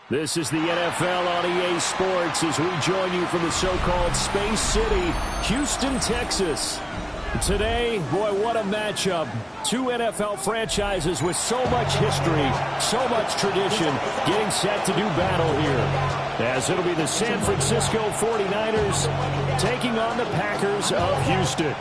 This is the NFL on EA Sports as we join you from the so-called Space City, Houston, Texas. Today, boy, what a matchup. Two NFL franchises with so much history, so much tradition, getting set to do battle here. As it'll be the San Francisco 49ers taking on the Packers of Houston.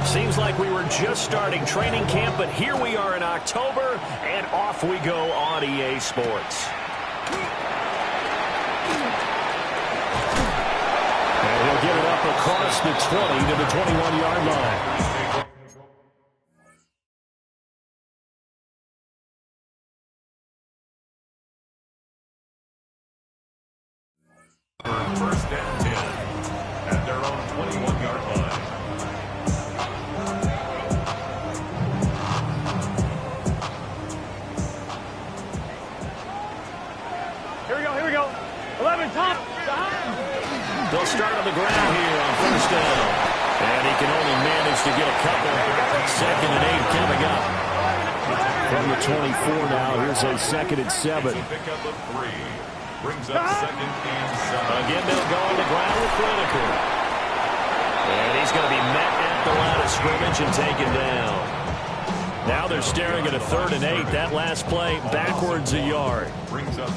Seems like we were just starting training camp, but here we are in October, and off we go on EA Sports. And he'll get it up across the 20 to the 21-yard line. First and 10 at their own 21-yard line. Here we go. 11, top. They'll start on the ground here on first down. And he can only manage to get a couple. 2nd and 8 coming up. From the 24 now, here's a 2nd and 7. Pickup of 3. Brings up 2nd and 7. Again, they'll go on the ground with Lineker. And he's going to be met at the line of scrimmage and taken down. Now they're staring at a 3rd and 8. That last play, backwards a yard.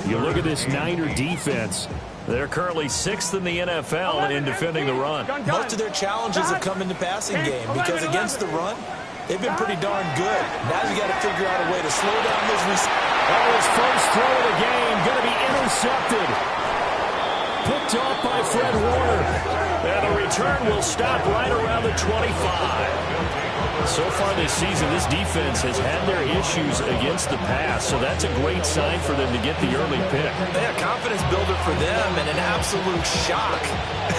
You look at this Niner defense. They're currently 6th in the NFL in defending the run. Most of their challenges have come in the passing game because against the run, they've been pretty darn good. Now you got to figure out a way to slow down those receivers. That was first throw of the game, going to be intercepted. Picked off by Fred Warner. And the return will stop right around the 25. So far this season, this defense has had their issues against the pass, so that's a great sign for them to get the early pick. Yeah, confidence builder for them and an absolute shock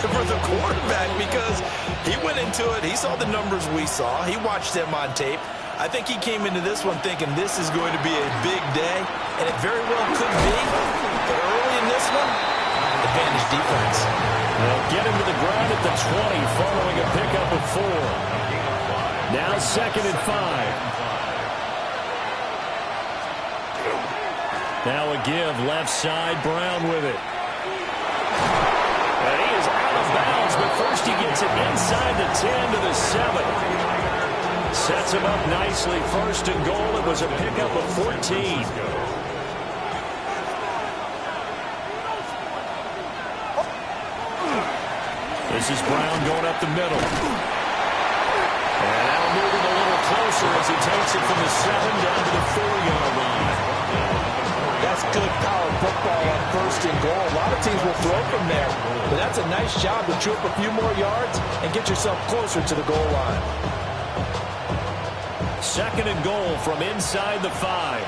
for the quarterback because he went into it. He saw the numbers we saw. He watched them on tape. I think he came into this one thinking this is going to be a big day, and it very well could be. But early in this one, advantage defense. They'll get him to the ground at the 20 following a pickup of 4. Now 2nd and 5. Now a give left side, Brown with it. And he is out of bounds, but first he gets it inside the 10 to the 7. Sets him up nicely. 1st and goal. It was a pickup of 14. This is Brown going up the middle. And now moving a little closer as he takes it from the 7 down to the 4-yard line. That's good power football on 1st and goal. A lot of teams will throw from there, but that's a nice job to chew up a few more yards and get yourself closer to the goal line. 2nd and goal from inside the 5.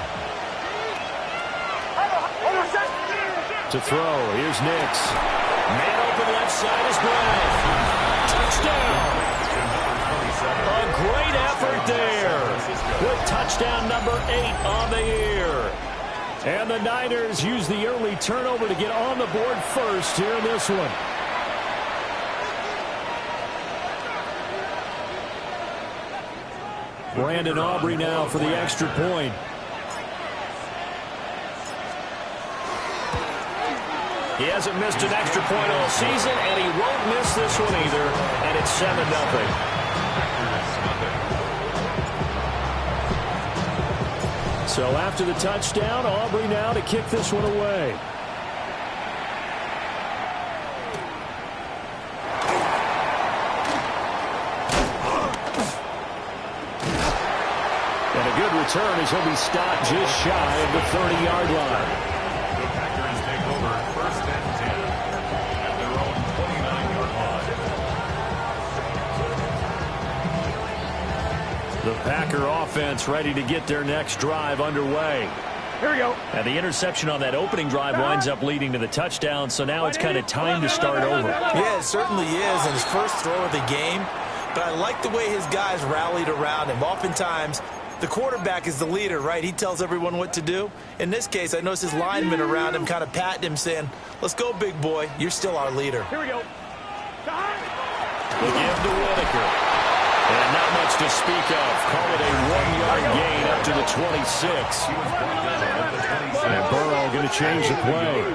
To throw, here's Nix. Man open left side is Brown. Touchdown. A great effort there. With touchdown number 8 on the year. And the Niners use the early turnover to get on the board first here in this one. Brandon Aubrey now for the extra point. He hasn't missed an extra point all season, and he won't miss this one either, and it's 7-0. So after the touchdown, Aubrey now to kick this one away. And a good return as he'll be stopped just shy of the 30-yard line. The Packers take over 1st and 10 at their own 29-yard line. The Packer offense ready to get their next drive underway. Here we go. And the interception on that opening drive winds up leading to the touchdown, so now it's kind of time to start over. Yeah, it certainly is, and his first throw of the game. But I like the way his guys rallied around him. Oftentimes, the quarterback is the leader, right? He tells everyone what to do. In this case, I noticed his linemen around him kind of patting him, saying, let's go, big boy. You're still our leader. Here we go. The give to Whitaker. And not much to speak of. Call it a 1-yard gain up to the 26. And Burrow going to change the play.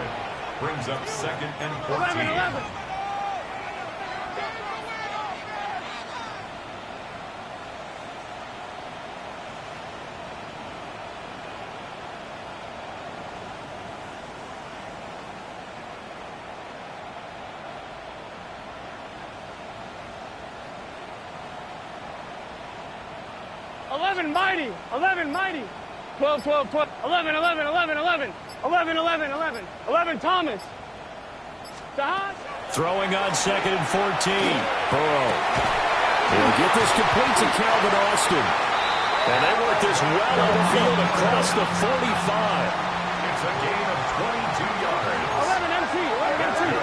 Brings up 2nd and 14. 11. Mighty, 11, mighty, 12, 12, 12, 11, 11, 11, 11, 11, 11, 11, 11, Thomas. Throwing on 2nd and 14. Burrow. He'll get this complete to Calvin Austin. And they work this well on the field across the 45. It's a gain of 22 yards. 11 MT, 11 MT,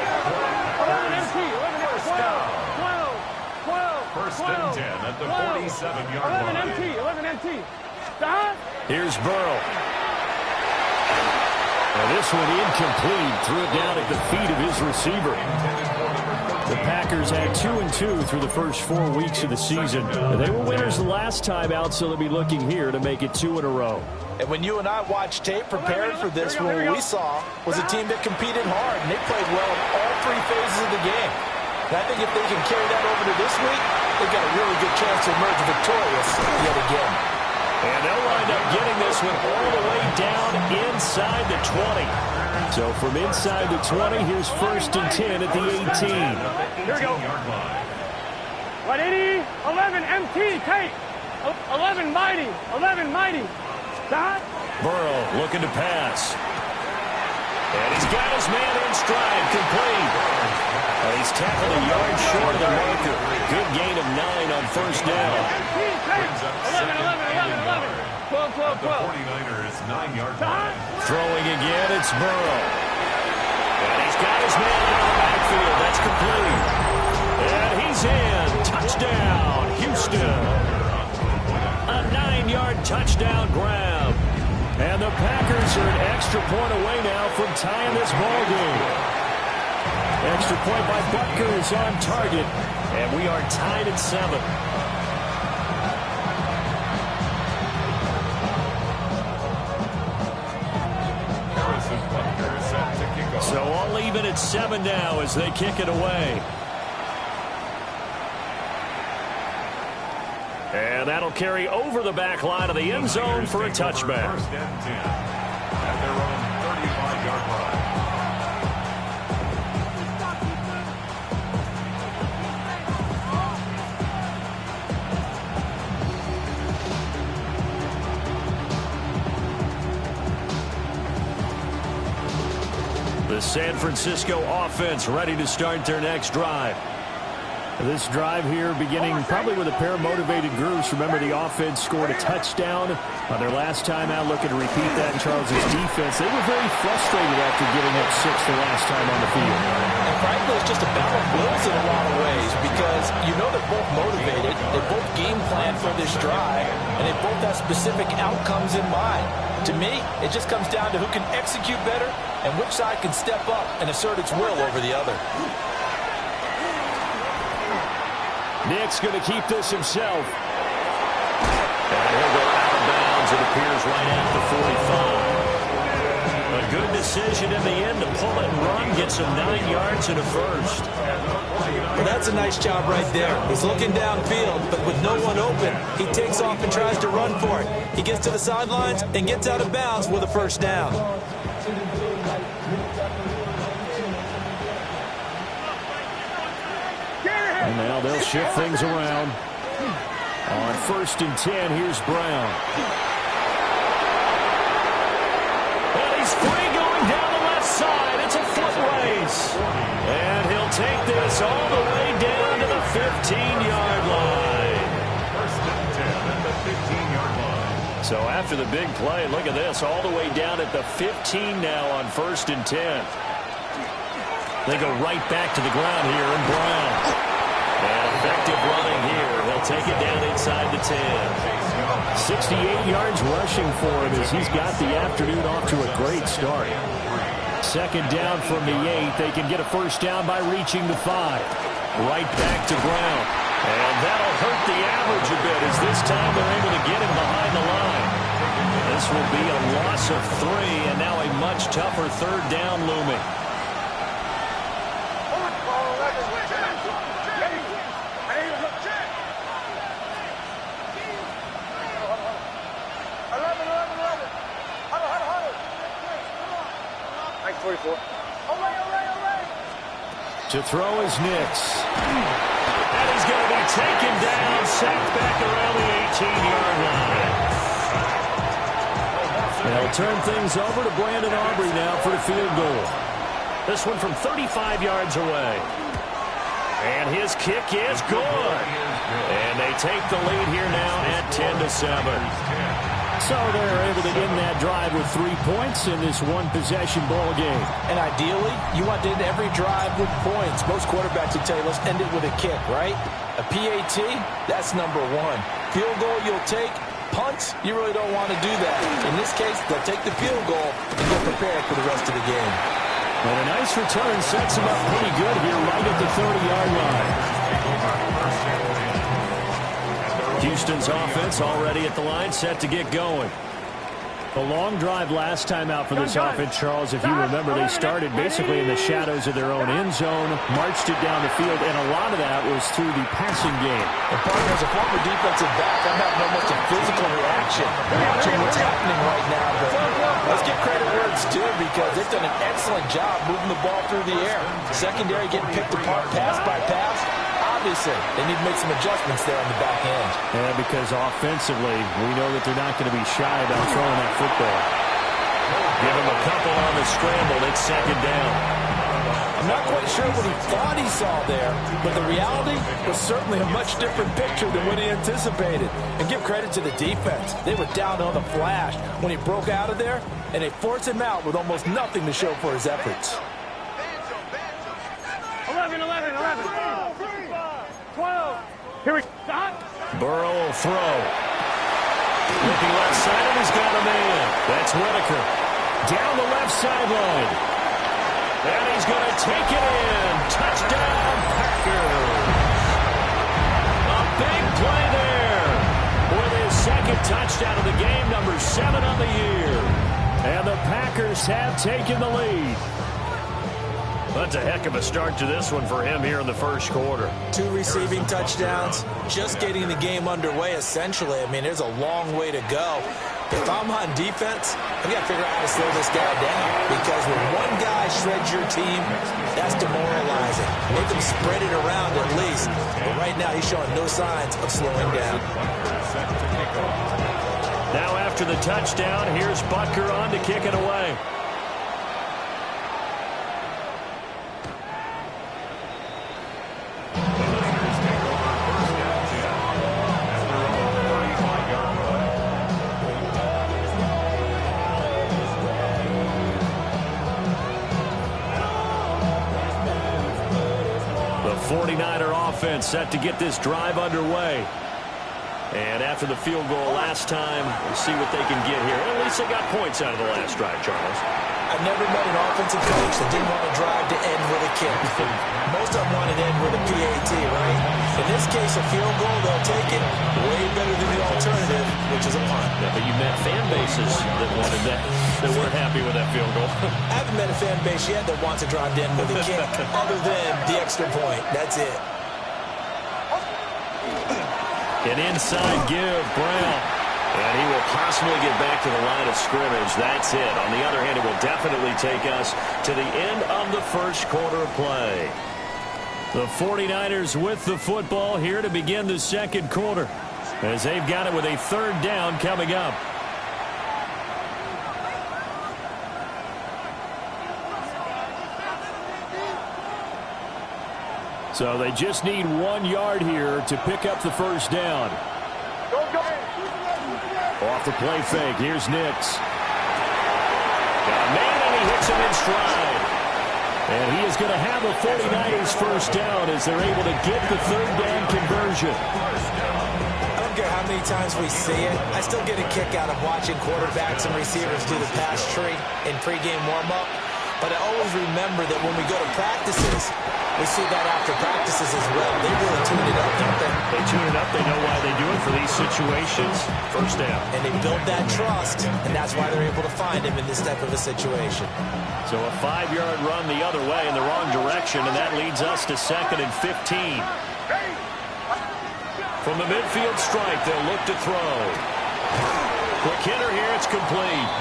11 MT, 11 MT, 12, 12, 12, First and 10 at the 47-yard line. 11 MT, 11 MT. Here's Burrow. And this one incomplete. Threw it down at the feet of his receiver. The Packers had 2-2 through the first 4 weeks of the season. They were winners the last time out, so they'll be looking here to make it 2 in a row. And when you and I watched tape prepared for this, what we saw was a team that competed hard, and they played well in all 3 phases of the game. And I think if they can carry that over to this week, they've got a really good chance to emerge victorious yet again. And they'll wind up getting this one all the way down inside the 20. So from inside the 20, here's 1st and 10 at the 18. Here we go. 180, 11 MT, Kate. 11 mighty, 11 mighty. Burrow looking to pass. And he's got his man in stride, complete. And he's tackled a yard short of the marker. Good gain of 9 on 1st down. 11, 11, 11, 11. 12, 12, 12. The 49ers 9-yard line. Throwing again, it's Burrow. And he's got his man out of the backfield. That's complete. And he's in. Touchdown, Houston. A 9-yard touchdown grab. And the Packers are an extra point away now from tying this ball game. Extra point by Butker is on target. And we are tied at 7. So all even at 7 now as they kick it away. And that'll carry over the back line of the end zone for a touchback. 1st and 10 at their own 35-yard line. The San Francisco offense ready to start their next drive. This drive here beginning probably with a pair of motivated groups. Remember, the offense scored a touchdown on their last time out. Looking to repeat that in Charles' defense. They were very frustrated after giving up 6 the last time on the field. And frankly, it's just a battle of wills in a lot of ways because you know they're both motivated. They both game plan for this drive, and they both have specific outcomes in mind. To me, it just comes down to who can execute better and which side can step up and assert its will over the other. Nick's going to keep this himself. And he'll go out of bounds, it appears, right at the 45. A good decision in the end to pull it and run, get some 9 yards and a first. Well, that's a nice job right there. He's looking downfield, but with no one open, he takes off and tries to run for it. He gets to the sidelines and gets out of bounds with a first down. And now they'll shift things around. On 1st and 10, here's Brown. And he's free going down the left side. It's a foot race. And he'll take this all the way down to the 15-yard line. 1st and 10 at the 15-yard line. So So after the big play, look at this, all the way down at the 15 now on 1st and 10. They go right back to the ground here, and Brown. And effective running here. He'll take it down inside the 10. 68 yards rushing for him as he's got the afternoon off to a great start. 2nd down from the 8. They can get a 1st down by reaching the 5. Right back to Brown. And that'll hurt the average a bit as this time they're able to get him behind the line. This will be a loss of 3, and now a much tougher 3rd down looming. To throw is Nix. And he's going to be taken down, sacked back around the 18-yard line. They'll turn things over to Brandon Aubrey now for the field goal. This one from 35 yards away. And his kick is good. And they take the lead here now at 10-7. So they're able to end that drive with 3 points in this one-possession ball game. And ideally, you want to end every drive with points. Most quarterbacks would tell you, let's end it with a kick, right? A PAT, that's number 1. Field goal you'll take. Punts, you really don't want to do that. In this case, they'll take the field goal and get prepared for the rest of the game. And a nice return sets him up pretty good here right at the 30-yard line. Houston's offense already at the line, set to get going. The long drive last time out for this offense, Charles, if you remember, they started basically in the shadows of their own end zone, marched it down the field, and a lot of that was through the passing game. And partner, as a former defensive back, I'm having almost a physical reaction watching what's happening right now. But let's give credit where it's due because they've done an excellent job moving the ball through the air. Secondary getting picked apart pass by pass. Obviously, they need to make some adjustments there on the back end. Yeah, because offensively, we know that they're not going to be shy about throwing that football. Give him a couple on the scramble. It's 2nd down. I'm not quite sure what he thought he saw there, but the reality was certainly a much different picture than what he anticipated. And give credit to the defense. They were down on the flash when he broke out of there, and they forced him out with almost nothing to show for his efforts. 11, 11, 11. 12. Here we go. Burrow will throw. Looking left side, and he's got a man. That's Whitaker. Down the left sideline. And he's going to take it in. Touchdown, Packers. A big play there. With his 2nd touchdown of the game, number 7 on the year. And the Packers have taken the lead. That's a heck of a start to this one for him here in the 1st quarter. 2 receiving touchdowns, just getting the game underway, essentially. I mean, there's a long way to go. If I'm on defense, I've got to figure out how to slow this guy down. Because when one guy shreds your team, that's demoralizing. Make them spread it around at least. But right now, he's showing no signs of slowing down. Now after the touchdown, here's Butker on to kick it away. The 49er offense set to get this drive underway. And after the field goal last time, we'll see what they can get here. At least they got points out of the last drive, Charles. I've never met an offensive coach that didn't want to drive to end with a kick. Most of them want to end with a PAT, right? In this case, a field goal, they'll take it way better than the alternative, which is a punt. Yeah, but you met fan bases that wanted that, that weren't happy with that field goal. I haven't met a fan base yet that wants to drive to end with a kick, other than the extra point. That's it. An inside give, Brown. And he will possibly get back to the line of scrimmage. That's it. On the other hand, it will definitely take us to the end of the 1st quarter of play. The 49ers with the football here to begin the 2nd quarter, as they've got it with a 3rd down coming up. So they just need 1 yard here to pick up the 1st down. Off the play fake, here's Nix. Got a man, and he hits him in stride. And he is going to have a 49ers first down as they're able to get the third down conversion. I don't care how many times we see it. I still get a kick out of watching quarterbacks and receivers do the pass tree in pregame warm-up. But I always remember that when we go to practices, we see that after practices as well. They really tune it up, don't they? They tune it up. They know why they do it for these situations. First down. And they build that trust, and that's why they're able to find him in this type of a situation. So a 5-yard run the other way in the wrong direction, and that leads us to 2nd and 15. From the midfield stripe, they'll look to throw. Quick hitter here, it's complete.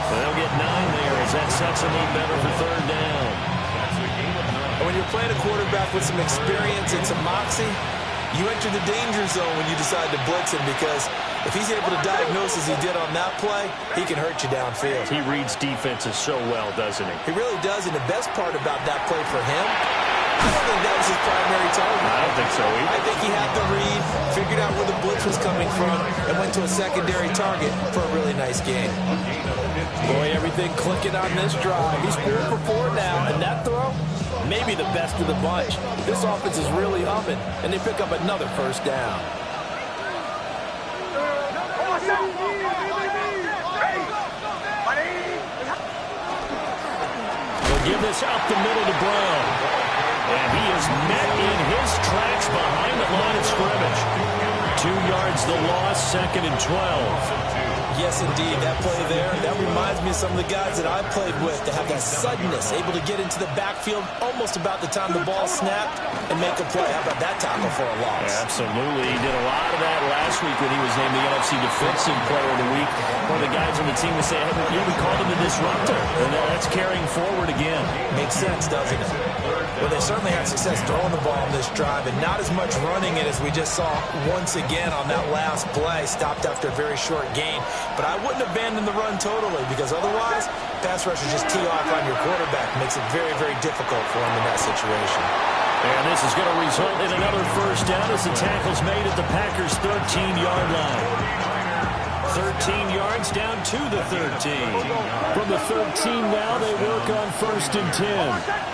They'll get 9 there as that sets them up better for third down. And when you're playing a quarterback with some experience and some moxie, you enter the danger zone when you decide to blitz him, because if he's able to diagnose as he did on that play, he can hurt you downfield. He reads defenses so well, doesn't he? He really does, and the best part about that play for him, I don't think that was his primary target. I don't think so either. I think he had the read, figured out where the blitz was coming from, and went to a secondary target for a really nice game. Boy, everything clicking on this drive. He's 4 for 4 now, and that throw, maybe the best of the bunch. This offense is really humming, and they pick up another first down. They'll give this up the middle to Brown. And he is met in his tracks behind the line of scrimmage. 2 yards the loss, 2nd and 12. Yes, indeed. That play there, that reminds me of some of the guys that I've played with that have that suddenness, able to get into the backfield almost about the time the ball snapped and make a play. How about that tackle for a loss? Yeah, absolutely. He did a lot of that last week when he was named the NFC Defensive Player of the Week. One of the guys on the team would say, hey, we called him the disruptor. And that's carrying forward again. Makes sense, doesn't it? Well, they certainly had success throwing the ball on this drive, and not as much running it as we just saw once again on that last play, stopped after a very short gain. But I wouldn't abandon the run totally, because otherwise, pass rushers just tee off on your quarterback. Makes it very, very difficult for him in that situation. And this is going to result in another first down as the tackle's made at the Packers' 13-yard line. 13 yards down to the 13. From the 13 now, they work on 1st and 10.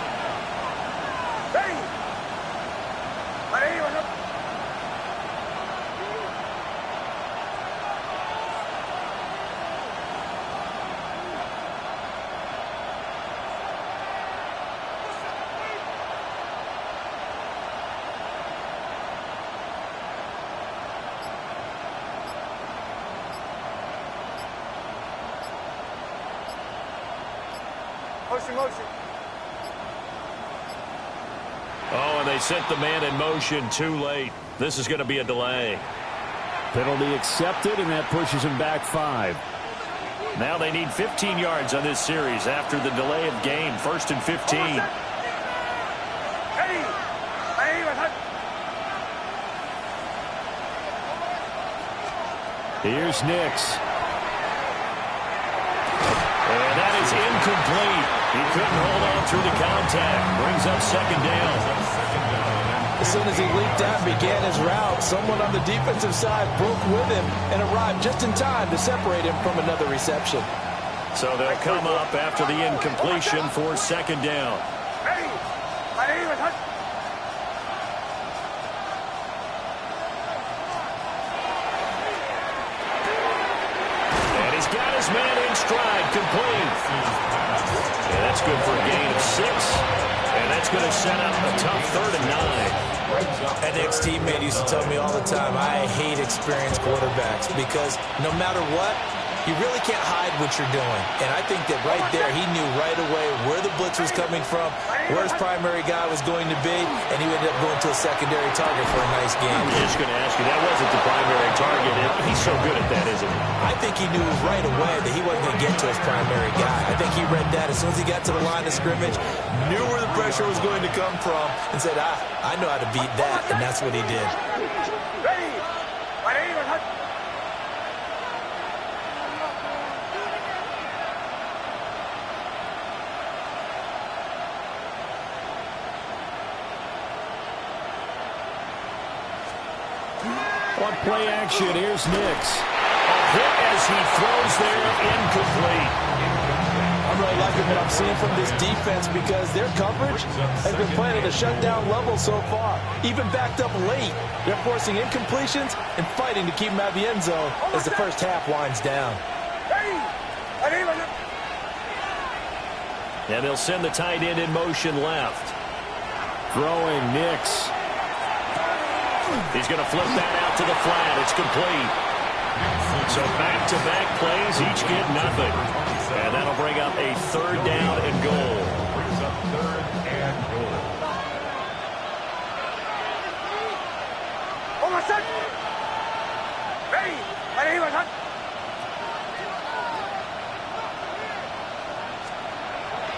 Motion. Oh, and they sent the man in motion too late. This is going to be a delay. Penalty accepted, and that pushes him back 5. Now they need 15 yards on this series after the delay of game. 1st and 15. Here's Nix. And that is incomplete. He couldn't hold on through the contact. Brings up 2nd down. As soon as he leaped out and began his route, someone on the defensive side broke with him and arrived just in time to separate him from another reception. So they'll come up after the incompletion for 2nd down. And he's got his man in stride, complete. And that's good for a gain of 6. And that's going to set up a tough 3rd and 9. An ex-teammate used to tell me all the time, I hate experienced quarterbacks because no matter what, you really can't hide what you're doing. And I think that right there, he knew right away where the blitz was coming from, where his primary guy was going to be, and he ended up going to a secondary target for a nice game. I was just going to ask you, that wasn't the primary target. He's so good at that, isn't he? I think he knew right away that he wasn't going to get to his primary guy. I think he read that as soon as he got to the line of scrimmage, knew where the pressure was going to come from, and said, I know how to beat that, and that's what he did. On play action, here's Nix. A hit as he throws there, incomplete. I'm really liking what I'm seeing from this defense because their coverage has been playing at a shutdown level so far. Even backed up late, they're forcing incompletions and fighting to keep them out of the end zone as the first half winds down. And they'll send the tight end in motion left. Throwing Nix. He's going to flip that out to the flat. It's complete. So back-to-back plays, each get nothing. And that'll bring up a third down and goal. Brings up third and goal.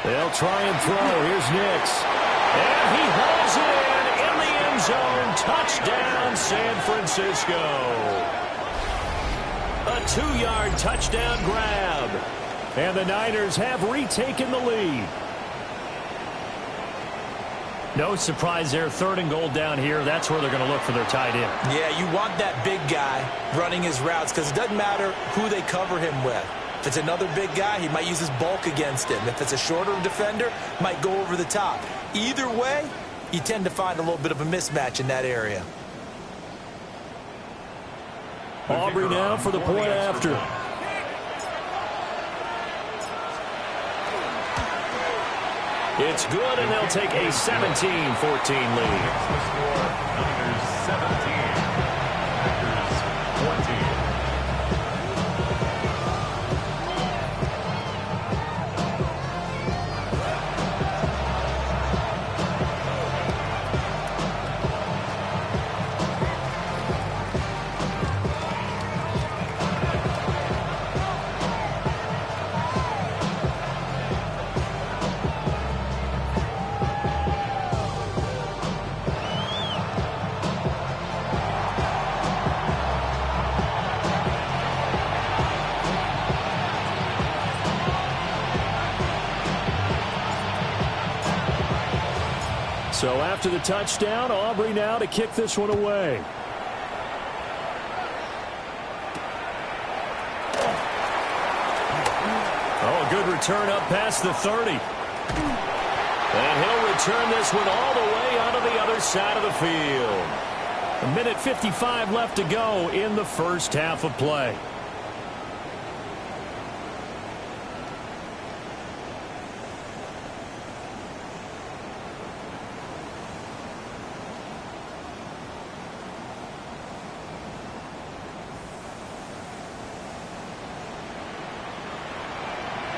They'll try and throw. Here's Nix. And he hauls it in the end zone. Touchdown, San Francisco. A 2-yard touchdown grab. And the Niners have retaken the lead. No surprise there. Third and goal down here. That's where they're going to look for their tight end. Yeah, you want that big guy running his routes because it doesn't matter who they cover him with. If it's another big guy, he might use his bulk against him. If it's a shorter defender, might go over the top. Either way, you tend to find a little bit of a mismatch in that area. Aubrey now for the point after. It's good, and they'll take a 17-14 lead. The score, Niners 17, Packers 14. So after the touchdown, Aubrey now to kick this one away. Oh, a good return up past the 30. And he'll return this one all the way onto the other side of the field. 1:55 left to go in the first half of play.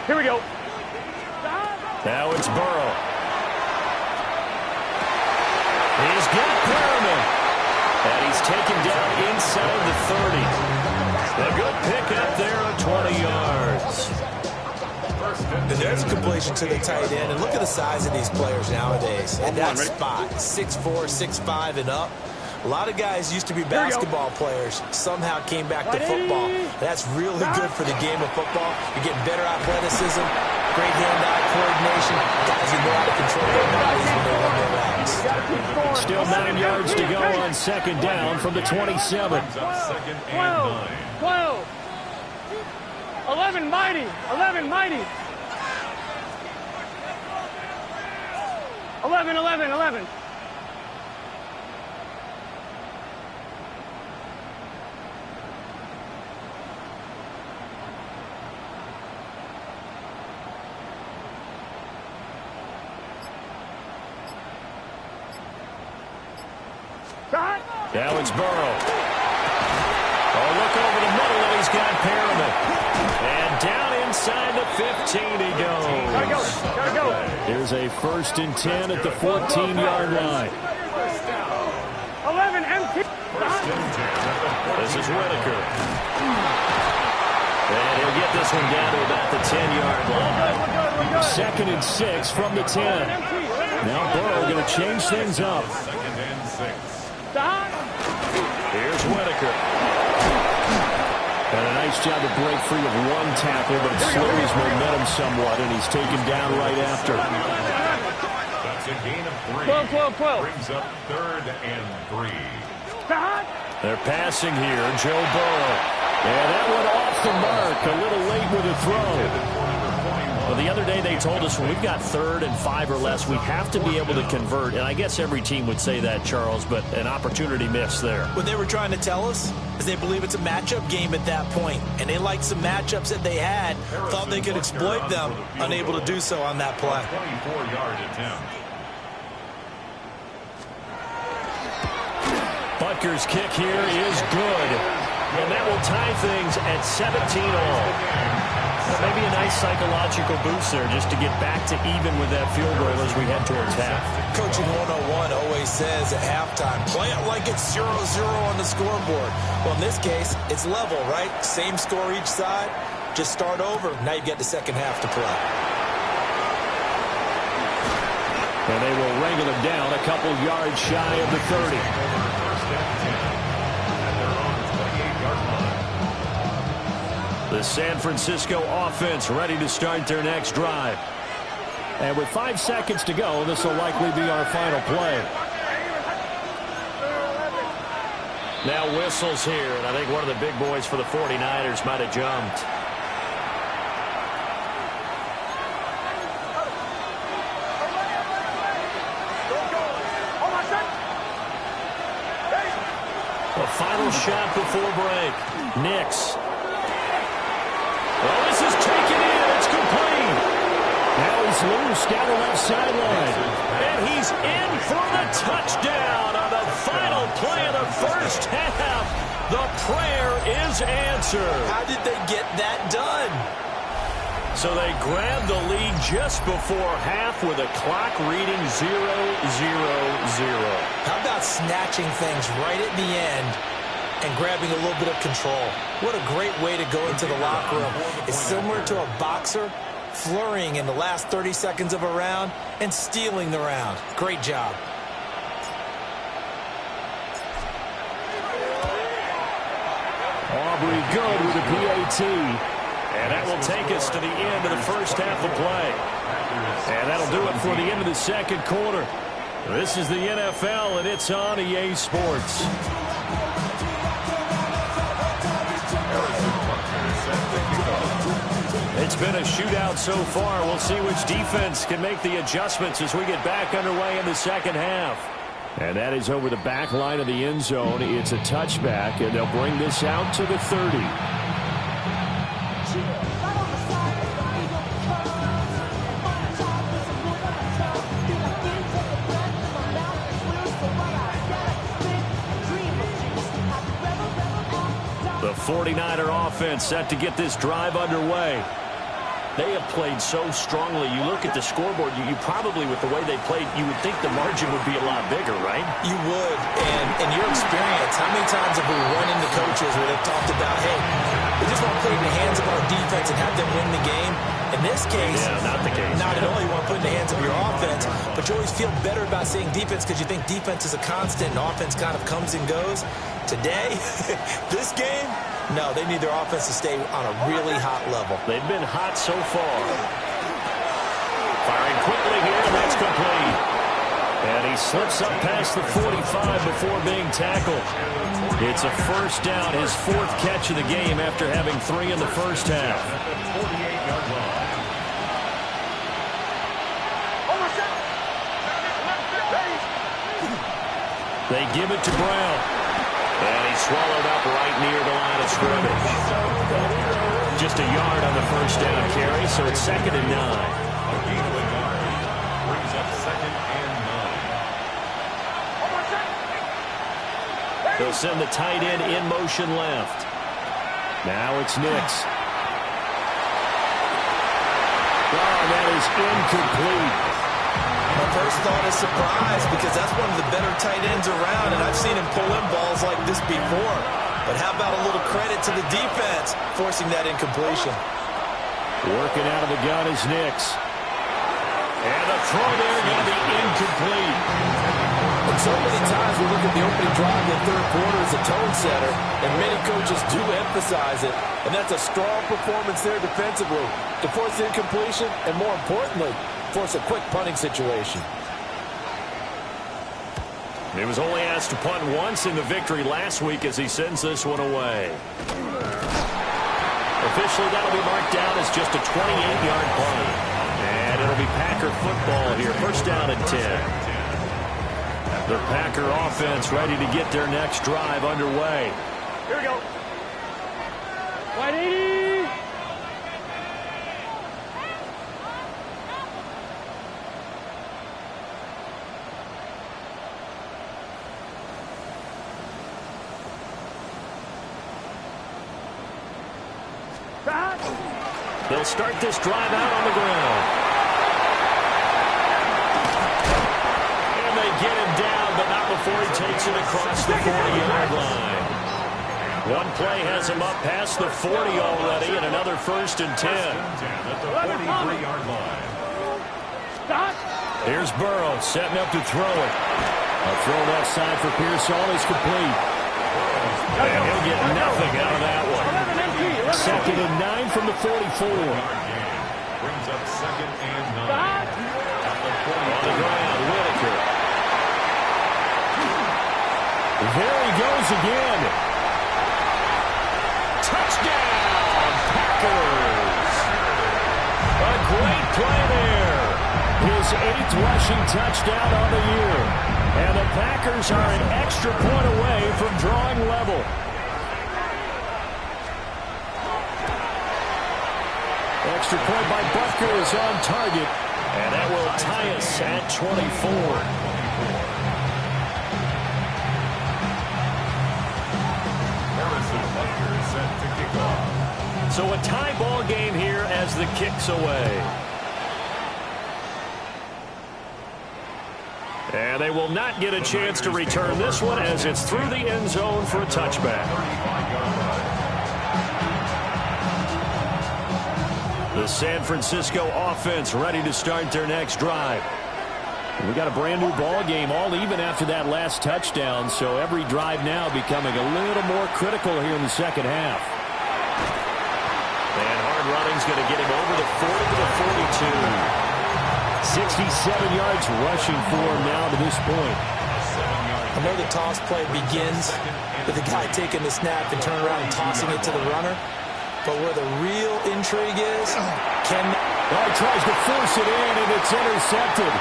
Here we go. Now it's Burrow. He's got Perriman. And he's taken down inside the 30. A good pickup there of 20 yards. And there's a completion to the tight end. And look at the size of these players nowadays. At that spot, 6'4", 6'5", and up. A lot of guys used to be basketball players, somehow came back to football. That's really good for the game of football. You're getting better athleticism, great hand-eye coordination. Guys who know how to control their bodies when they run their routes. Still 9 yards to go on second down from the 27. Second and 9. 12. 11 mighty. 11 mighty. 11, 11, 11. Now it's Burrow. Oh, look over the middle, and he's got Perriman. And down inside the 15 he goes. Gotta go. Here's a 1st and 10 at the 14-yard line. 11 empty. This is Whitaker. And he'll get this one down to about the 10-yard line. 2nd and 6 from the 10. Now Burrow going to change things up. 2nd and 6. Here's Whitaker. And a nice job to break free of one tackle, but it slowed his momentum somewhat, and he's taken down right after. That's a gain of 3. 12. Brings up 3rd and 3. They're passing here. Joe Burrow. And that one off the mark. A little late with a throw. Well, the other day they told us when we've got 3rd and 5 or less, we have to be able to convert. And I guess every team would say that, Charles, but an opportunity missed there. What they were trying to tell us is they believe it's a matchup game at that point. And they liked some matchups that they had, thought they could exploit them, unable to do so on that play. 24-yard attempt. Butker's kick here is good. And that will tie things at 17 all. Well, maybe a nice psychological boost there just to get back to even with that field goal as we head towards half. Coaching 101 always says at halftime, play it like it's 0-0 on the scoreboard. Well, in this case, it's level, right? Same score each side. Just start over. Now you get the second half to play. And they will wrangle him down a couple yards shy of the 30. First and 10 at their own 28-yard line. The San Francisco offense ready to start their next drive. And with 5 seconds to go, this will likely be our final play. Now whistles here, and I think one of the big boys for the 49ers might have jumped. A final shot before break. Nix. Well, this is taken in. It's complete. Now he's loose down the left sideline. And he's in for the touchdown on the final play of the first half. The prayer is answered. How did they get that done? So they grabbed the lead just before half with a clock reading 0-0-0. How about snatching things right at the end and grabbing a little bit of control? What a great way to go into the locker room. It's similar to a boxer flurrying in the last 30 seconds of a round and stealing the round. Great job. Aubrey good with a PAT. And that will take us to the end of the first half of play. And that'll do it for the end of the second quarter. This is the NFL, and it's on EA Sports. It's been a shootout so far. We'll see which defense can make the adjustments as we get back underway in the second half. And that is over the back line of the end zone. It's a touchback, and they'll bring this out to the 30. The 49er offense set to get this drive underway. They have played so strongly. You look at the scoreboard, you probably, with the way they played, you would think the margin would be a lot bigger, right? You would. And in your experience, how many times have we run into coaches where they've talked about, hey, we just want to play in the hands of our defense and have them win the game? In this case, not the case. Not at all. You want to put it in the hands of your offense, but you always feel better about saying defense because you think defense is a constant and offense kind of comes and goes. Today, this game, no, they need their offense to stay on a really hot level. They've been hot so far. Firing quickly here, and that's complete. And he slips up past the 45 before being tackled. It's a first down, his 4th catch of the game after having 3 in the first half. They give it to Brown. And he's swallowed up right near the line of scrimmage. Just a yard on the first down carry, so it's 2nd and 9. Brings up 2nd and 9. They'll send the tight end in motion left. Now it's Nix. Oh, that is incomplete. My first thought is surprise because that's one of the better tight ends around, and I've seen him pull in balls like this before. But how about a little credit to the defense forcing that incompletion? Working out of the gun is Nix. And the throw there going to be incomplete. And so many times we look at the opening drive in the third quarter as a tone setter, and many coaches do emphasize it. And that's a strong performance there defensively to force incompletion and, more importantly, force a quick punting situation. He was only asked to punt once in the victory last week as he sends this one away. Officially, that'll be marked down as just a 28-yard punt. And it'll be Packer football here. First down and 10. The Packer offense ready to get their next drive underway. Here we go. 180. They'll start this drive out on the ground. And they get him down, but not before he takes it across the 40-yard line. One play has him up past the 40 already, and another first and 10. At the 43-yard line. Here's Burrow setting up to throw it. A throw left side for Pearsall is complete. And he'll get nothing out of that one. Second and 9 from the 44. Brings up second and 9. On the ground, Whitaker. There he goes again. Touchdown, Packers. A great play there. His 8th rushing touchdown on the year. And the Packers are an extra point away from drawing level. Extra point by Butker is on target. And that will tie us at 24. Harrison Butker set to kick off. So a tie ball game here as the kick's away. And they will not get a chance to return this one as it's through the end zone for a touchback. The San Francisco offense ready to start their next drive. We got a brand new ball game, all even after that last touchdown, so every drive now becoming a little more critical here in the second half. And hard running's going to get him over the 40 to the 42. 67 yards rushing for him now to this point. I know the toss play begins with the guy taking the snap and turning around and tossing it to the runner. But where the real intrigue is, he tries to force it in, and it's intercepted.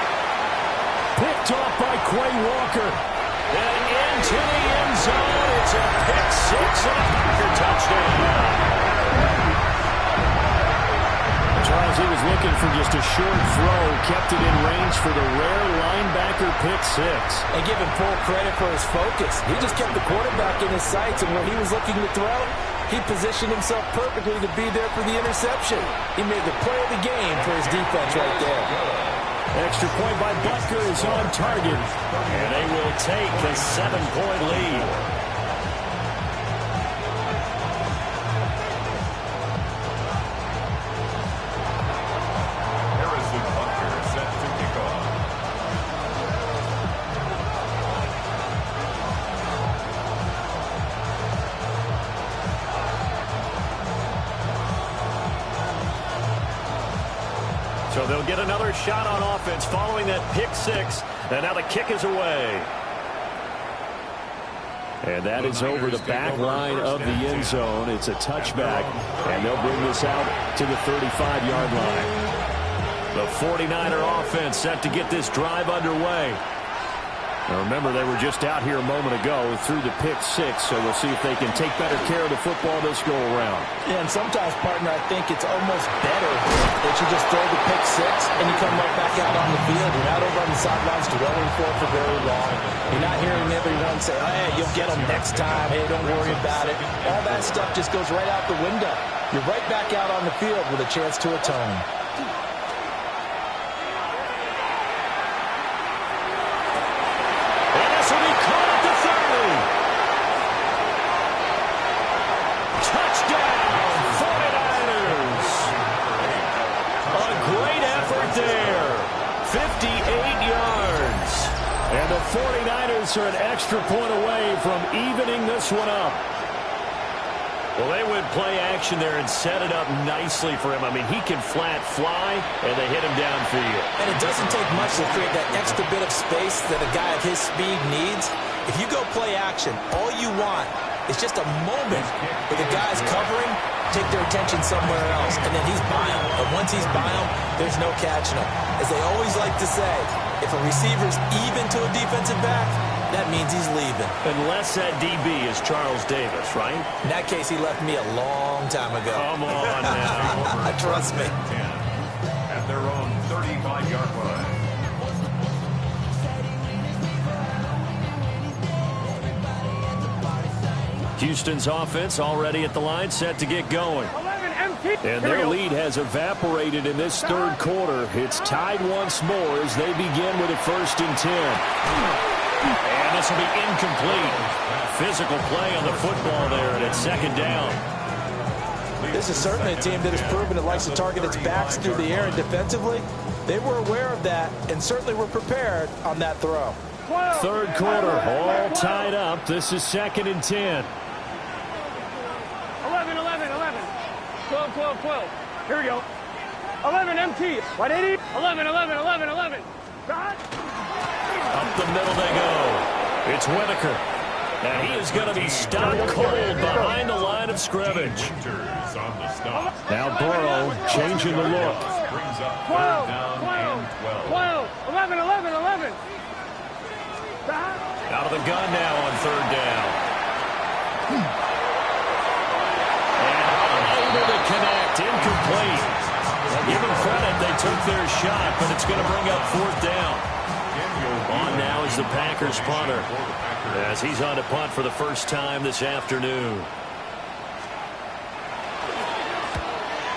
Picked off by Quay Walker. And into the end zone. It's a pick six and a Packer touchdown. Charles, he was looking for just a short throw, kept it in range for the rare linebacker pick six. And give him full credit for his focus. He just kept the quarterback in his sights, and when he was looking to throw, he positioned himself perfectly to be there for the interception. He made the play of the game for his defense right there. Extra point by Butker is on target, and they will take a 7-point lead. So they'll get another shot on offense following that pick six. And now the kick is away. And that is over the back line of the end zone. It's a touchback. And they'll bring this out to the 35-yard line. The 49er offense set to get this drive underway. Now remember, they were just out here a moment ago through the pick six, so we'll see if they can take better care of the football this go around. Yeah, and sometimes, partner, I think it's almost better that you just throw the pick six and you come right back out on the field. You're not over on the sidelines dwelling for very long. You're not hearing everyone say, oh, hey, you'll get them next time. Hey, don't worry about it. All that stuff just goes right out the window. You're right back out on the field with a chance to atone. And the 49ers are an extra point away from evening this one up. Well, they would play action there and set it up nicely for him. I mean, he can flat fly, and they hit him downfield. And it doesn't take much to create that extra bit of space that a guy of his speed needs. If you go play action, all you want is just a moment where the guy's covering, take their attention somewhere else, and then he's by him. And once he's by him, there's no catching him. As they always like to say, if a receiver's even to a defensive back, that means he's leaving. Unless that DB is Charles Davis, right? In that case, he left me a long time ago. Come on now. Trust me. 10 at their own 35-yard line. Houston's offense already at the line, set to get going. 11 empty. And their lead has evaporated in this third quarter. It's tied once more as they begin with a 1st and 10. And this will be incomplete. Physical play on the football there, and it's 2nd down. This is certainly a team that has proven it likes to target its backs through the air, and defensively, they were aware of that and certainly were prepared on that throw. 3rd quarter, all tied up. This is 2nd and 10. 11, 11, 11. 12, 12, 12. Here we go. 11 MT. 180. 11, 11, 11, 11. God. Up the middle they go. It's Whitaker. And he is going to be stopped cold behind the line of scrimmage. Winters on the stop. Now Burrow changing the look. Brings up 12, 3rd down 12, and 12. 12, 11, 11, 11. God. Out of the gun now on 3rd down. And unable to connect. Incomplete. Give them credit. They took their shot, but it's going to bring up 4th down. On now is the Packers punter, as he's on to punt for the first time this afternoon.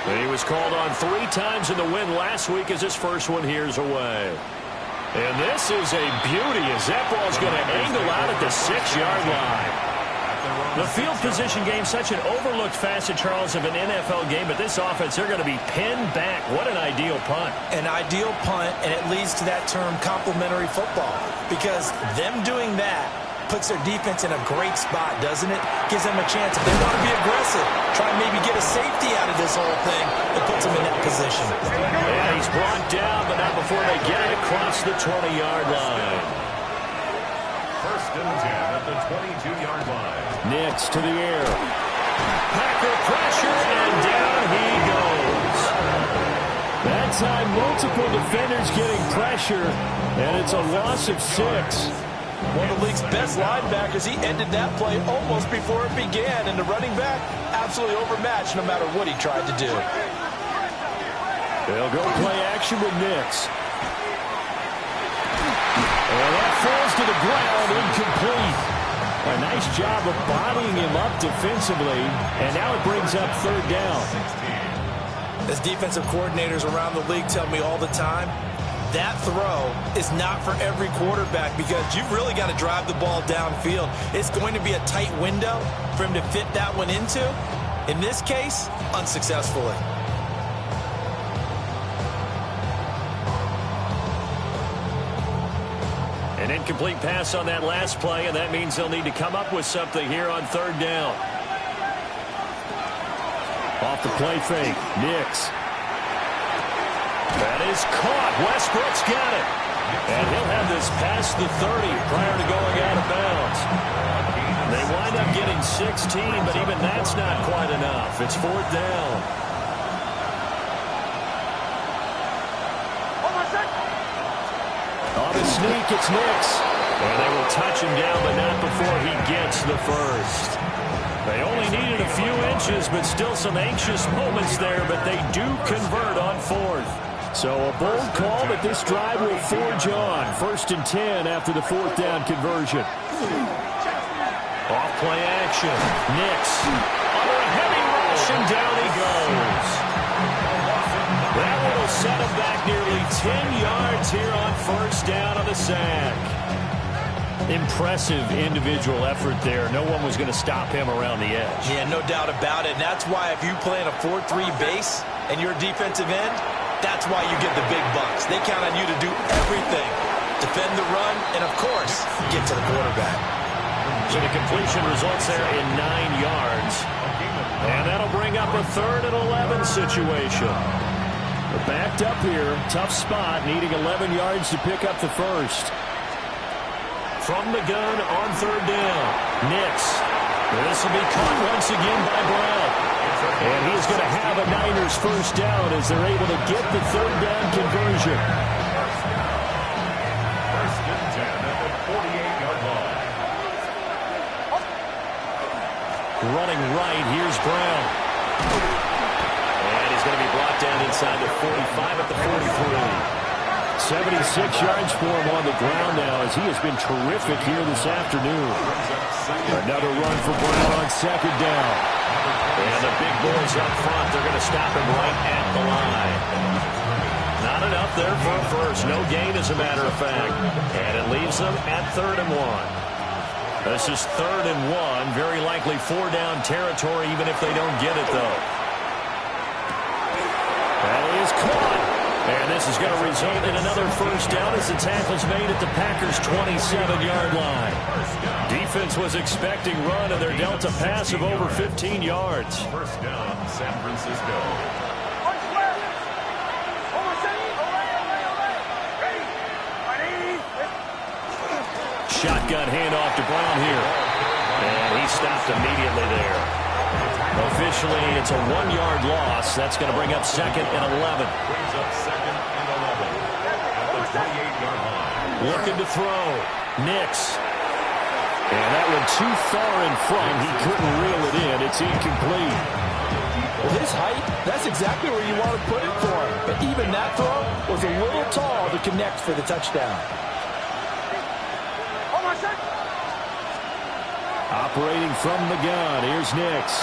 And he was called on 3 times in the win last week as his first one here's away. And this is a beauty as that ball's going to angle out at the 6-yard line. The field position game, such an overlooked facet, Charles, of an NFL game, but this offense, they're going to be pinned back. What an ideal punt. An ideal punt, and it leads to that term complementary football, because them doing that puts their defense in a great spot, doesn't it? Gives them a chance. If they want to be aggressive, try and maybe get a safety out of this whole thing, it puts them in that position. Yeah, he's brought down, but not before they get it across the 20-yard line. 1st and 10 at the 22-yard line. Nix to the air. Packer pressure, and down he goes. That time, multiple defenders getting pressure, and it's a loss of 6. One of the league's best linebackers, he ended that play almost before it began, and the running back absolutely overmatched no matter what he tried to do. They'll go play action with Nix. And that falls to the ground, incomplete. A nice job of bodying him up defensively, and now it brings up 3rd down. As defensive coordinators around the league tell me all the time, that throw is not for every quarterback because you've really got to drive the ball downfield. It's going to be a tight window for him to fit that one into. In this case, unsuccessfully. An incomplete pass on that last play, and that means they'll need to come up with something here on 3rd down. Off the play fake, Nix. That is caught. Westbrook's got it. And he'll have this past the 30 prior to going out of bounds. They wind up getting 16, but even that's not quite enough. It's 4th down. On a sneak, it's Nix. And they will touch him down, but not before he gets the first. They only needed a few inches, but still some anxious moments there, but they do convert on 4th. So a bold call, but this drive will forge on. 1st and 10 after the 4th down conversion. Off play action. Nix under a heavy rush, and down he goes. That one will set him back nearly 10 yards here on 1st down on the sack. Impressive individual effort there. No one was going to stop him around the edge. Yeah, no doubt about it. And that's why if you play in a 4-3 base and you're a defensive end, that's why you get the big bucks. They count on you to do everything. Defend the run and, of course, get to the quarterback. So the completion results there in 9 yards. And that'll bring up a 3rd and 11 situation. They're backed up here. Tough spot, needing 11 yards to pick up the first. From the gun on 3rd down. Nix. This will be caught once again by Brown. And he's going to have a Niners first down as they're able to get the 3rd down conversion. First and 10 at the 48-yard line. Running right, here's Brown. And he's going to be brought down inside the 45 at the 43. 76 yards for him on the ground now as he has been terrific here this afternoon. Another run for Brown on 2nd down. And the big boys up front, they're going to stop him right at the line. Not enough there for a first. No gain, as a matter of fact. And it leaves them at 3rd and 1. This is 3rd and 1. Very likely 4-down territory, even if they don't get it, though. That is caught. And this is going to result in another first down as the tackle's made at the Packers' 27-yard line. Defense was expecting run, and they're dealt a pass of over 15 yards. First down, San Francisco. Shotgun handoff to Brown here. And he stopped immediately there. Officially, it's a 1-yard loss. That's going to bring up 2nd and 11. Brings up 2nd and 11 at the 28-yard line. Looking to throw. Nix. And that one too far in front. He couldn't reel it in. It's incomplete. With his height, that's exactly where you want to put it for him. But even that throw was a little tall to connect for the touchdown. Operating from the gun, here's Nix.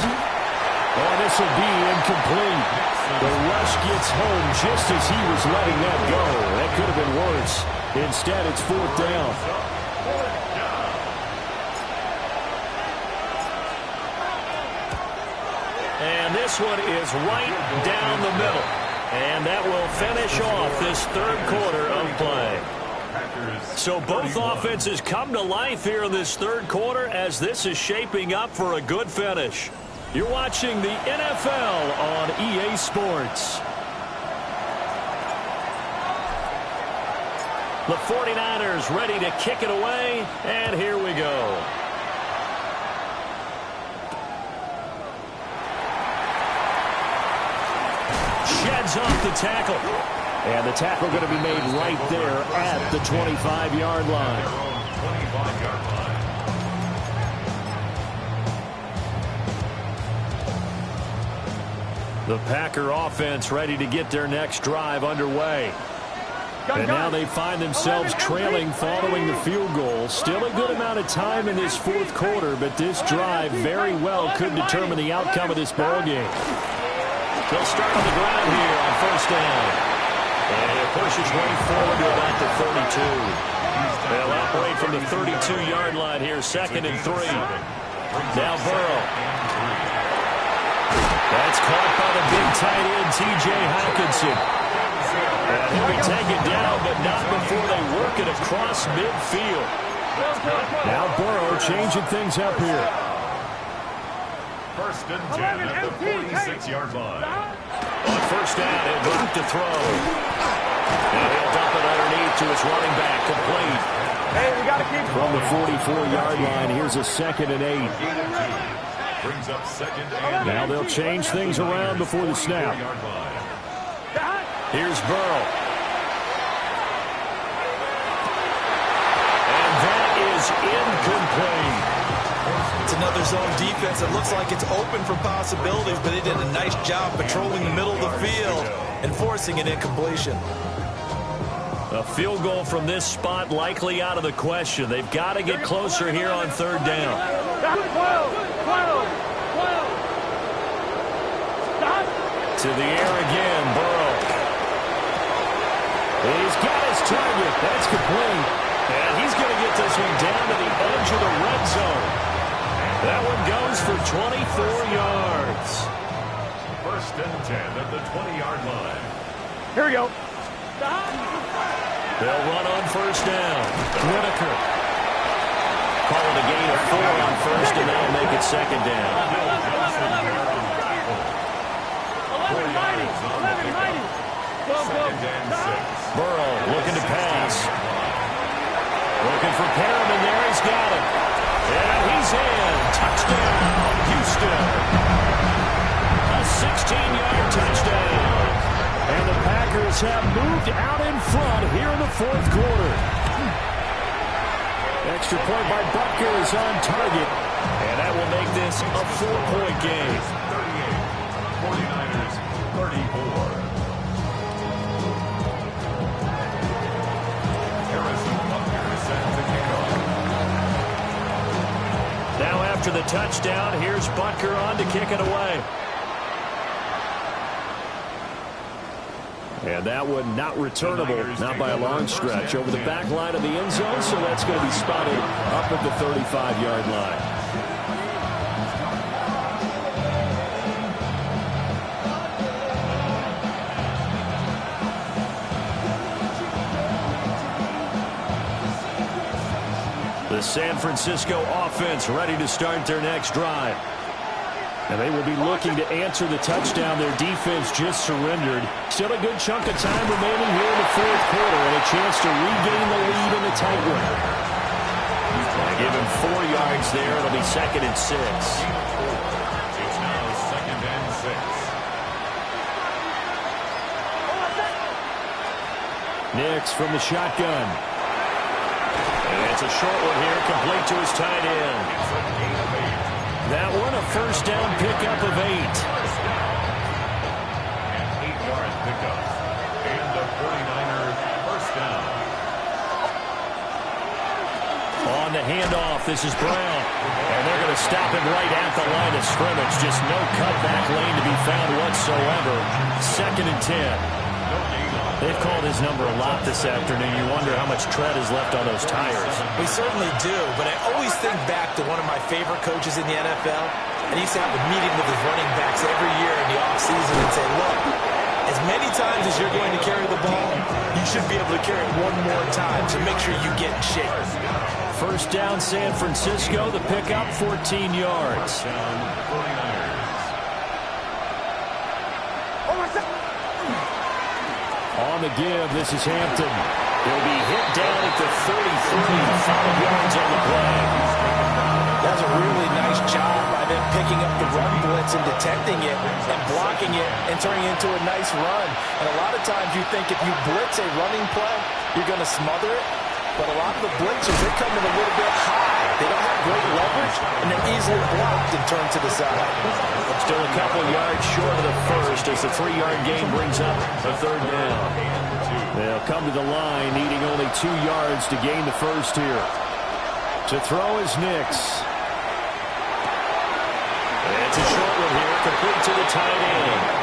Oh, this will be incomplete. The rush gets home just as he was letting that go. That could have been worse. Instead, it's 4th down. And this one is right down the middle. And that will finish off this 3rd quarter of play. So both offenses come to life here in this 3rd quarter as this is shaping up for a good finish. You're watching the NFL on EA Sports. The 49ers ready to kick it away, and here we go. Sheds off the tackle. And the tackle going to be made right there at the 25-yard line. 25-yard line. The Packer offense ready to get their next drive underway. And now they find themselves trailing following the field goal. Still a good amount of time in this 4th quarter, but this drive very well could determine the outcome of this ballgame. They'll start on the ground here on 1st down. And he'll push his way forward to about the 32. They'll operate from the 32-yard line here, 2nd and 3. Now Burrow. That's caught by the big tight end, T.J. Hockenson. And he'll be taken down, but not before they work it across midfield. Now Burrow changing things up here. First and 10 at the 46-yard line. On 1st down, he'll drop to throw. And he'll dump it underneath to his running back, complete. Hey, we got to keep from the 44-yard line. Here's a 2nd and 8. Brings up 2nd and 8. Now they'll change things around before the snap. Here's Burrow. And that is incomplete. It's another zone defense. It looks like it's open for possibilities, but they did a nice job patrolling the middle of the field and forcing an incompletion. A field goal from this spot likely out of the question. They've got to get closer here on 3rd down. 12. To the air again, Burrow. He's got his target. That's complete. And he's going to get this one down to the edge of the red zone. That one goes for 24 yards. First and 10 at the 20-yard line. Here we go. They'll run on 1st down. Whitaker. Call it a gain of 4 on first, and that'll make it second down. 11, mighty. Burrow looking to pass. Looking for Perriman there. He's got him. And he's in. Touchdown, Houston. A 16-yard touchdown. And the Packers have moved out in front here in the fourth quarter. Extra point by Butker is on target. And that will make this a 4-point game. 49ers 34. Harrison Butker set to kick off. Now after the touchdown, here's Butker on to kick it away. And that one not returnable, not by a long stretch, over the back line of the end zone, so that's going to be spotted up at the 35-yard line. The San Francisco offense ready to start their next drive. And they will be looking to answer the touchdown their defense just surrendered. Still a good chunk of time remaining here in the fourth quarter and a chance to regain the lead in the tight one. Give him 4 yards there. It'll be 2nd and 6. It's now 2nd and 6. Nix from the shotgun. And it's a short one here, complete to his tight end. It's a gain of 8. That one a first down pickup of 8. An 8-yard pickup. And the 49ers first down. On the handoff, this is Brown. And they're going to stop him right at the line of scrimmage. Just no cutback lane to be found whatsoever. 2nd and 10. They've called his number a lot this afternoon. You wonder how much tread is left on those tires. We certainly do, but I always think back to one of my favorite coaches in the NFL, and he used to have a meeting with his running backs every year in the offseason and say, look, as many times as you're going to carry the ball, you should be able to carry it one more time, so make sure you get in shape. First down, San Francisco. The pickup, 14 yards. Down 49ers. On the give, this is Hampton. He'll be hit down at the 33, 5 yards on the play. That's a really nice job by them picking up the run blitz and detecting it and blocking it and turning it into a nice run. And a lot of times you think if you blitz a running play, you're going to smother it. But a lot of the blitzers, they come in a little bit high. They don't have great leverage, and they're easily blocked and turned to the side. Still a couple yards short of the first as the 3-yard gain brings up a 3rd down. They'll come to the line, needing only 2 yards to gain the first here. To throw is Nix. It's a short one here, complete to the tight end.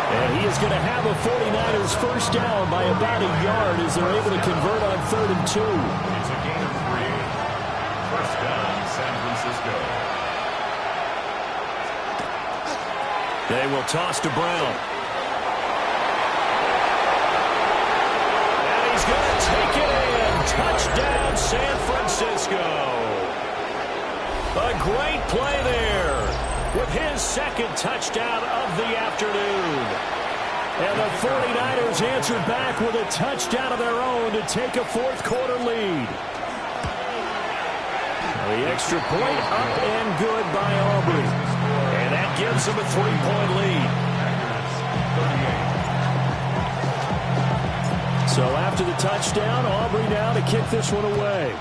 And he is going to have a 49ers first down by about a yard as they're able to convert on 3rd and 2. It's a gain of 3. First down, San Francisco. They will toss to Brown. And he's going to take it in. Touchdown, San Francisco. A great play there with his 2nd touchdown of the afternoon. And the 49ers answered back with a touchdown of their own to take a fourth quarter lead. The extra point up and good by Aubrey. And that gives them a 3-point lead. So after the touchdown, Aubrey now to kick this one away.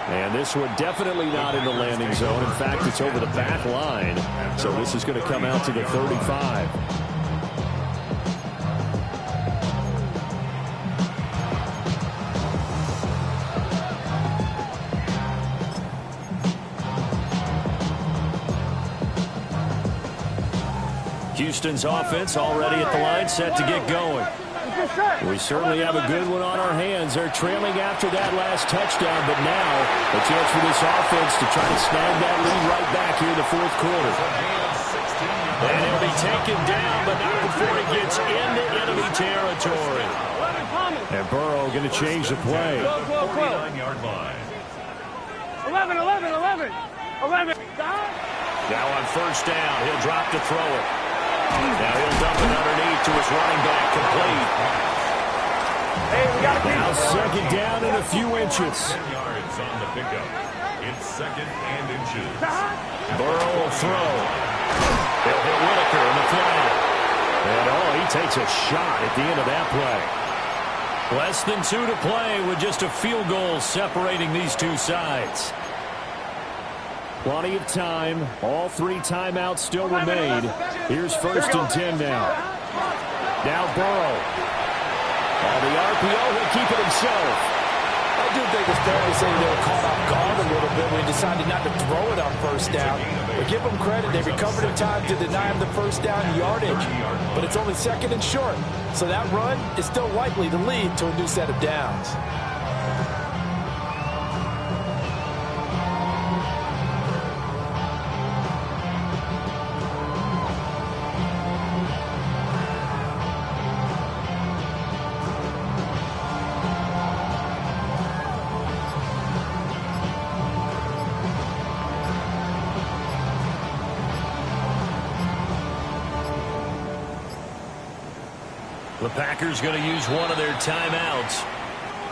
And this one definitely not in the landing zone. In fact, it's over the back line. So this is going to come out to the 35. Houston's offense already at the line, set to get going. We certainly have a good one on our hands. They're trailing after that last touchdown, but now a chance for this offense to try to snag that lead right back here in the fourth quarter. And he'll be taken down, but not before he gets into enemy territory. Thomas. And Burrow going to change the play. 12, 12, 12. 49-yard line. 11, 11, 11. 11. Now on first down, he'll drop to throw it. Now he'll dump it underneath to his running back, complete. Hey, we got to Now second down and a few inches. 10 yards on the pickup. It's second and inches. Burrow will throw. They'll hit Whitaker in the flat. And he takes a shot at the end of that play. Less than 2 to play with just a field goal separating these two sides. Plenty of time. All 3 timeouts still remain. Here's first and 10 now. Now Burrow. On the RPO, he'll keep it himself. I do think it's fair to say they were caught off guard a little bit when he decided not to throw it on first down. But give them credit. They recovered in time to deny him the first down yardage. But it's only second and short. So that run is still likely to lead to a new set of downs. The Packers going to use one of their timeouts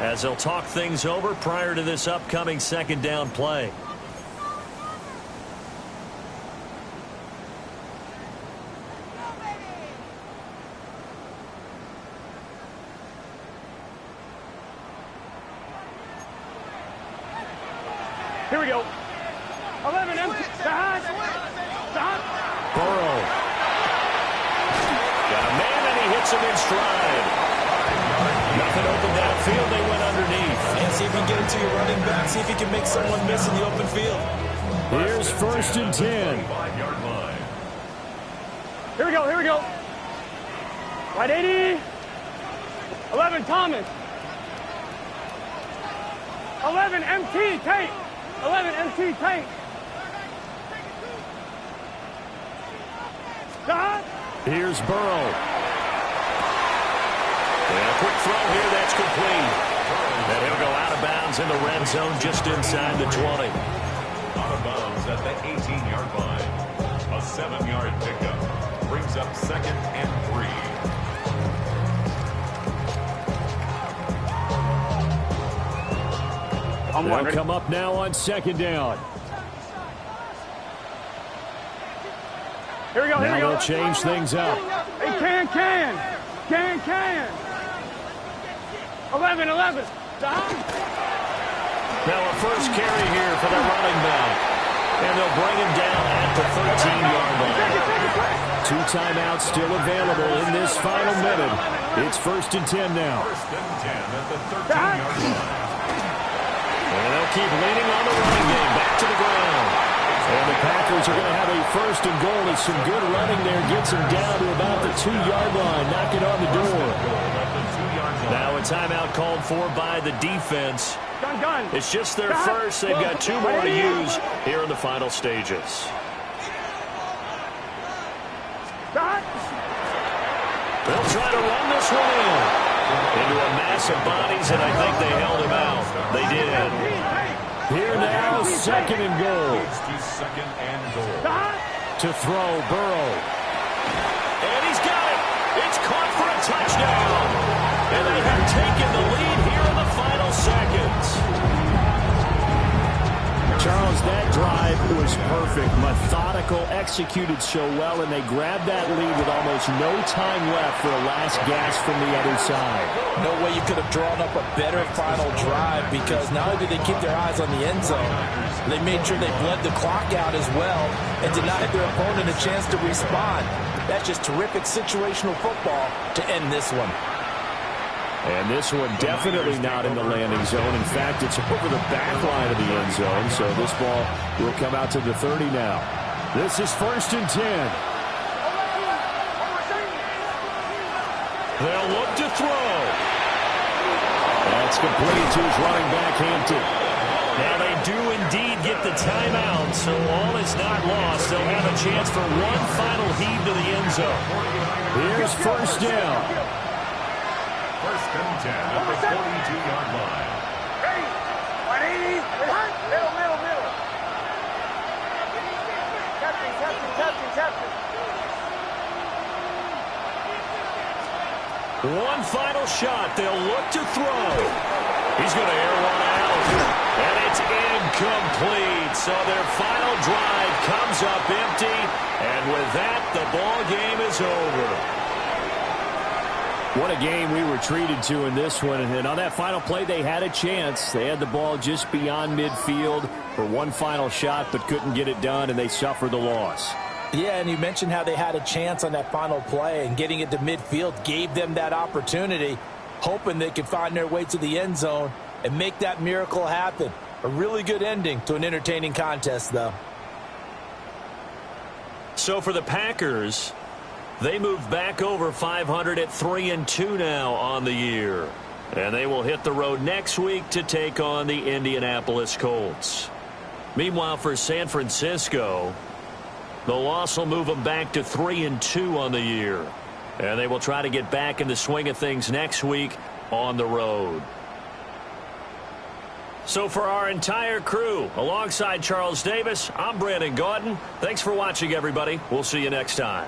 as they'll talk things over prior to this upcoming second down play. Here we go. 11 empty. Stop. Burrow. Got a man and he hits him in stride. Nothing open downfield. They went underneath. And see if you can get it to your running back. See if you can make someone miss in the open field. Here's first and 10. 5-yard line. Here we go. Here we go. Right 80. 11 Thomas. 11 MT Tate. 11 MT Tate. Stop. Here's Burrow. And a quick throw here, that's complete. And he'll go out of bounds in the red zone just inside the 20. Out of bounds at the 18-yard line. A 7-yard pickup. Brings up second and 3. They'll come up now on second down. Here we go. Here Now we go. they'll change things up. Hey, can. 11. Stop. Now a first carry here for the running back. And they'll bring him down at the 13-yard line. 2 timeouts still available in this final minute. It's first and 10 now. First and 10 at the 13-yard line. And they'll keep leaning on the running game. Back to the ground. And the Packers are going to have a first and goal. It's some good running there. Gets him down to about the 2-yard line. Knocking on the door. Now a timeout called for by the defense. Done. It's just their first. They've got 2 more to use here in the final stages. Stop. They'll try to run this one in. Into a mass of bodies, and I think they held him out. They did. Here now, second and goal. To second and goal. Stop. To throw, Burrow. And he's got it. It's caught for a touchdown. And they have taken the lead here in the final seconds. Charles, that drive was perfect. Methodical, executed so well, and they grabbed that lead with almost no time left for a last gasp from the other side. No way you could have drawn up a better final drive, because not only did they keep their eyes on the end zone, they made sure they bled the clock out as well and denied their opponent a chance to respond. That's just terrific situational football to end this one. And this one definitely not in the landing zone. In fact, it's over the back line of the end zone, so this ball will come out to the 30 now. This is first and 10. They'll look to throw. That's complete to his running back, Hampton. Now they do indeed get the timeout, so all is not lost. They'll have a chance for one final heave to the end zone. Here's first down. First and 10 at the 42-yard line. Ready? 180. Middle. Captain. One final shot. They'll look to throw. He's going to air one out. And it's incomplete. So their final drive comes up empty. And with that, the ball game is over. What a game we were treated to in this one. And on that final play, they had a chance. They had the ball just beyond midfield for one final shot, but couldn't get it done, and they suffered the loss. Yeah, and you mentioned how they had a chance on that final play, and getting it to midfield gave them that opportunity, hoping they could find their way to the end zone and make that miracle happen. A really good ending to an entertaining contest, though. So for the Packers, they move back over 500 at 3-2 now on the year. And they will hit the road next week to take on the Indianapolis Colts. Meanwhile, for San Francisco, the loss will move them back to 3-2 on the year. And they will try to get back in the swing of things next week on the road. So for our entire crew, alongside Charles Davis, I'm Brandon Gaudin. Thanks for watching, everybody. We'll see you next time.